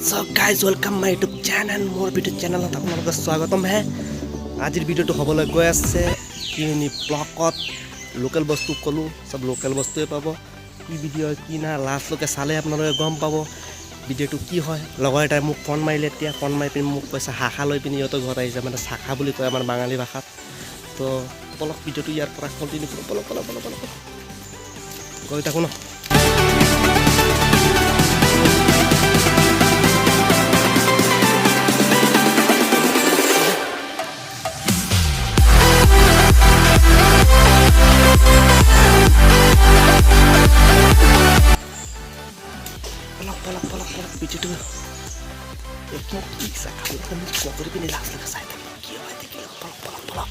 So guys, welcome my YouTube channel. More video channel আপোনালোকক স্বাগতম হে। আজিৰ ভিডিওটো হ'বলৈ গৈ আছে কিনি ব্লকত লোকেল বস্তু কলো সব লোকেল বস্তুৱে পাব। কি ভিডিও কি না লাষ্ট লৈকে চালে আপোনালোকে গম পাব ভিডিওটো কি হয়। লগৰ এটাই মোক ফোন মাৰিলে, এতিয়া ফোন মাৰি পিনি মোক কৈছে শাখা লৈ পিনি ইহঁতৰ ঘৰত আহিছে, মানে শাখা বুলি কয় আমাৰ বাঙালী ভাষাত। তো পলক ভিডিওটো ইয়াৰ পৰা কণ্টিনিউ কৰোঁ। পলক গৈ থাকোঁ ন। পলক ভিডিওটো একদম কি শাখা আমি কৰি পিনি লাষ্ট লৈকে চাই থাকিম কি হয় দেখিলে। পলক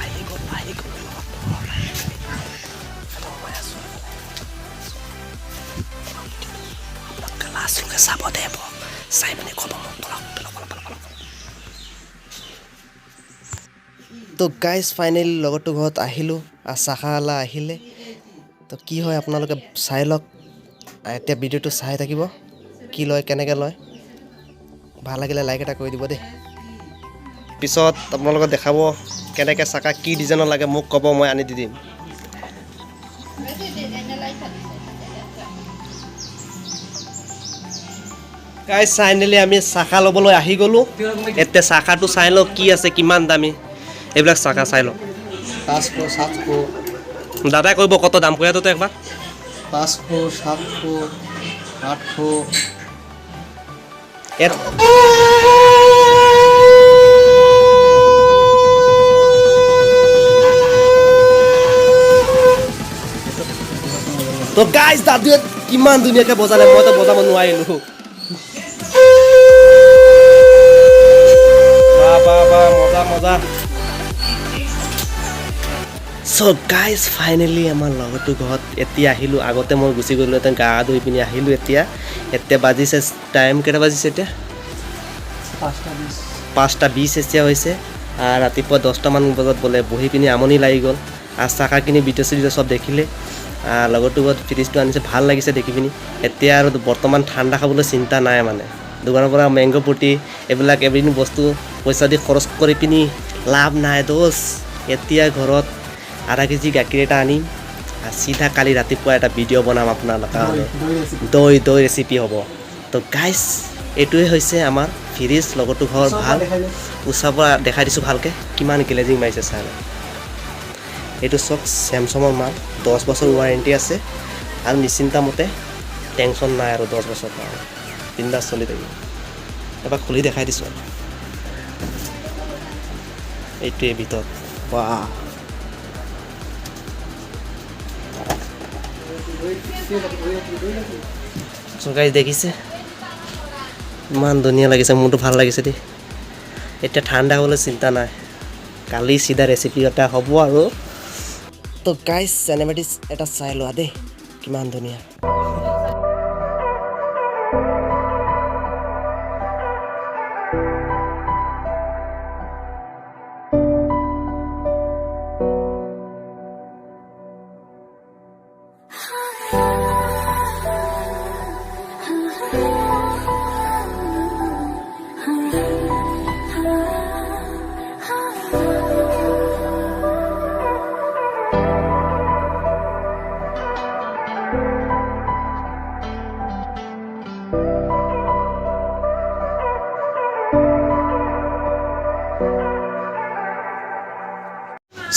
আহি গ'ল লাষ্ট লৈকে চাব দেব, চাই পিনি ক'ব মোক। পলক তো গাইজ ফাইনেলি লগৰটো ঘৰত আহিলোঁ আৰু শাখাৱালা আহিলে। তো কি হয় আপোনালোকে চাই লওক। এতিয়া ভিডিঅ'টো চাই থাকিব কি লয় কেনেকৈ লয়। ভাল লাগিলে লাইক এটা কৰি দিব দেই। পিছত আপোনালোকক দেখাব কেনেকৈ চাকা কি ডিজাইনৰ লাগে মোক ক'ব, মই আনি দি দিম। গাইজ ফাইনেলি আমি চাকা ল'বলৈ আহি গ'লোঁ। এতিয়া চাকাটো চাই লওঁ কি আছে কিমান দামী এইবিলাক চাকা চাই লওঁ। 500, 700, দাদাই কৰিব কত দাম কৈ তো একবাৰ। 500, 700, 800। তো গাইজ দাদুৱে কিমান ধুনীয়াকৈ বজালে, মইতো বজাব নোৱাৰিলোঁ। মজা। চ' গাইজ ফাইনেলি আমাৰ লগৰটো ঘৰত এতিয়া আহিলোঁ। আগতে মই গুচি গ'লোঁ, এতিয়া গা ধুই পিনি আহিলোঁ। এতিয়া বাজিছে টাইম কেইটা বাজিছে এতিয়া 5:20 এতিয়া হৈছে। আৰু ৰাতিপুৱা 10টামান বজাত বোলে বহি পিনি আমনি লাগি গ'ল। আৰু চাকাখিনি ভিডিঅ' চব দেখিলে। লগৰটো ঘৰত ফ্ৰিজটো আনিছে, ভাল লাগিছে দেখি পিনি। এতিয়া আৰু বৰ্তমান ঠাণ্ডা খাবলৈ চিন্তা নাই, মানে দোকানৰ পৰা মেংগ' পুটি এইবিলাক এভৰিথিং বস্তু পইচা দি খৰচ কৰি পিনি লাভ নাই দোষ। এতিয়া ঘৰত আধা কেজি গাখীৰ এটা আনিম আৰু চিধা কালি ৰাতিপুৱা এটা ভিডিঅ' বনাম আপোনালোকৰ কাৰণে। দৈ ৰেচিপি হ'ব। তো গাইজ এইটোৱে হৈছে আমাৰ ফ্ৰিজ। লগৰটো ঘৰ ভাল, ওচৰৰ পৰা দেখাই দিছোঁ ভালকৈ কিমান গ্লেজিং মাৰিছে চাই। এইটো চব চেমচাঙৰ মাল, 10 বছৰ ৱাৰেণ্টি আছে আৰু নিশ্চিন্তামতে টেনশ্যন নাই আৰু 10 বছৰ কাৰণে বিন্দাছ চলি থাকিব। এবাৰ খুলি দেখাই দিছোঁ আৰু এইটোৱে ভিতৰত। বাহ গাইজ দেখিছে ইমান ধুনীয়া লাগিছে, মোৰতো ভাল লাগিছে দেই। এতিয়া ঠাণ্ডা হ'বলৈ চিন্তা নাই, কালি চিধা ৰেচিপি এটা হ'ব আৰু। তো গাইজ চিনেমেটিক্স এটা চাই লোৱা দেই কিমান ধুনীয়া।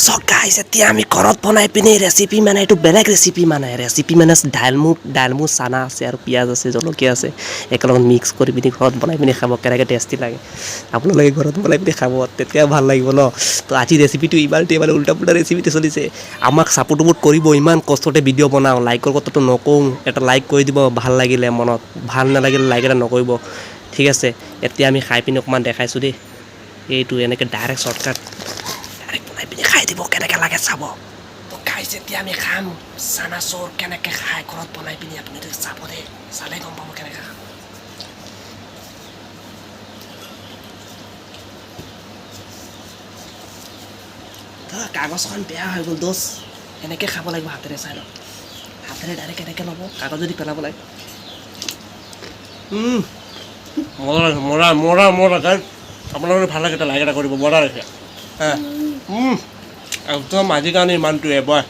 চ' গাইজ এতিয়া আমি ঘৰত বনাই পিনি ৰেচিপি, মানে এইটো বেলেগ ৰেচিপি মানে ডালমু চানা আছে আৰু পিঁয়াজ আছে, জলকীয়া আছে, একেলগত মিক্স কৰি পিনি ঘৰত বনাই পিনি খাব কেনেকৈ টেষ্টি লাগে। আপোনালোকে ঘৰত বনাই পিনি খাব, তেতিয়া ভাল লাগিব ন। তো আজি ৰেচিপিটো ইমান উল্টা পুল্টা ৰেচিপিটো চলিছে। আমাক ছাপোৰ্ট কৰিব, ইমান কষ্টতে ভিডিঅ' বনাওঁ। লাইকৰ কথাটো নকওঁ, এটা লাইক কৰি দিব ভাল লাগিলে, মনত ভাল নালাগিলে লাইক এটা নকৰিব, ঠিক আছে। এতিয়া আমি খাই পিনি অকণমান দেখাইছোঁ দেই। এইটো এনেকৈ ডাইৰেক্ট শ্বৰ্টকাট বনাই পিনি খাই দিব কেনেকৈ লাগে চাব। তো গাইজ এতিয়া আমি খাম চানাচোৰ কেনেকৈ খাই ঘৰত বনাই পিনি। আপুনি চাব দেই, চালে গম পাব কেনেকৈ খাম। কাগজখন বেয়া হৈ গ'ল দোষ, এনেকৈ খাব লাগিব হাতেৰে চাই লওক। হাতেৰে ডাইৰেক্ট এনেকৈ ল'ব কাগজেদি পেলাব লাগে মজা লাগে মজা গাইজ আপোনালোকে ভাল লাগে এটা লাইক এটা কৰিব মজা লাগে একদম আজিৰ কাৰণে ইমানটোৱে বয়